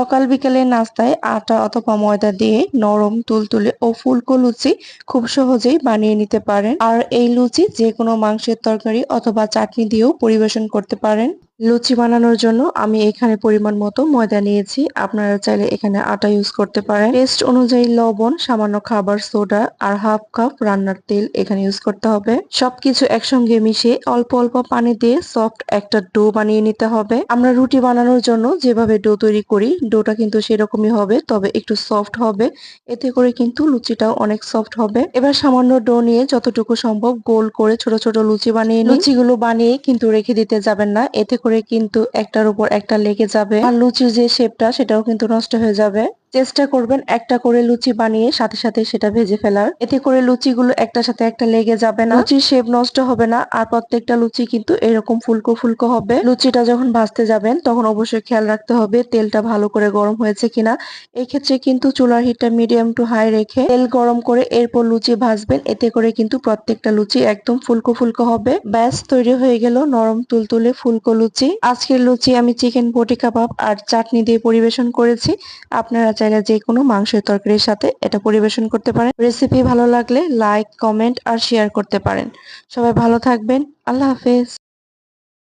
সকাল বিকেলের নাস্তায় আটা অথবা ময়দা দিয়ে নরম তুলতুলে ও ফুলকো লুচি খুব সহজেই বানিয়ে নিতে পারেন। আর এই লুচি যে কোনো মাংসের তরকারি অথবা চাটনি দিয়েও পরিবেশন করতে পারেন। লুচি বানানোর জন্য আমি এখানে পরিমাণ মতো ময়দা নিয়েছি, আপনারা চাইলে এখানে আটা ইউজ করতে পারেন। টেস্ট অনুযায়ী লবণ, সামান্য খাবার সোডা আর হাফ কাপ রান্নার তেল এখানে ইউজ করতে হবে। সবকিছু একসঙ্গে মিশিয়ে অল্প অল্প পানি দিয়ে সফট একটা ডো বানিয়ে নিতে হবে। আমরা রুটি বানানোর জন্য যেভাবে ডো তৈরি করি, ডোটা কিন্তু সেরকমই হবে, তবে একটু সফট হবে। এতে করে কিন্তু লুচিটাও অনেক সফট হবে। এবার সামান্য ডো নিয়ে যতটুকু সম্ভব গোল করে ছোট ছোট লুচি বানিয়ে নিন। লুচিগুলো বানিয়ে কিন্তু রেখে দিতে যাবেন না, এতে করে কিন্তু একটার উপর একটা লেগে যাবে আর লুচির যে শেপটা সেটাও কিন্তু নষ্ট হয়ে যাবে। চেষ্টা করবেন একটা করে লুচি বানিয়ে সাথে সাথে সেটা ভেজে ফেলার, এতে করে লুচিগুলো একটার সাথে একটা লেগে যাবে না, লুচির শেপ নষ্ট হবে না, আর প্রত্যেকটা লুচি কিন্তু এরকম ফুলকো ফুলকো হবে। লুচিটা যখন ভাজতে যাবেন তখন অবশ্যই খেয়াল রাখতে হবে তেলটা ভালো করে গরম হয়েছে কিনা। এই ক্ষেত্রে কিন্তু চুলার হিটটা মিডিয়াম টু হাই রেখে তেল গরম করে এরপর লুচি ভাজবেন, এতে করে কিন্তু প্রত্যেকটা লুচি একদম ফুলকো ফুলকো হবে। ব্যাস তৈরি হয়ে গেল নরম তুলতুলে ফুলকো লুচি। আজকের লুচি আমি চিকেন বটি কাবাব আর চাটনি দিয়ে পরিবেশন করেছি। আপনারা চাইলে যে কোনো মাংসের তরকারির সাথে এটা পরিবেশন করতে পারেন। রেসিপি ভালো লাগলে লাইক, কমেন্ট আর শেয়ার করতে পারেন। সবাই ভালো থাকবেন। আল্লাহ হাফেজ।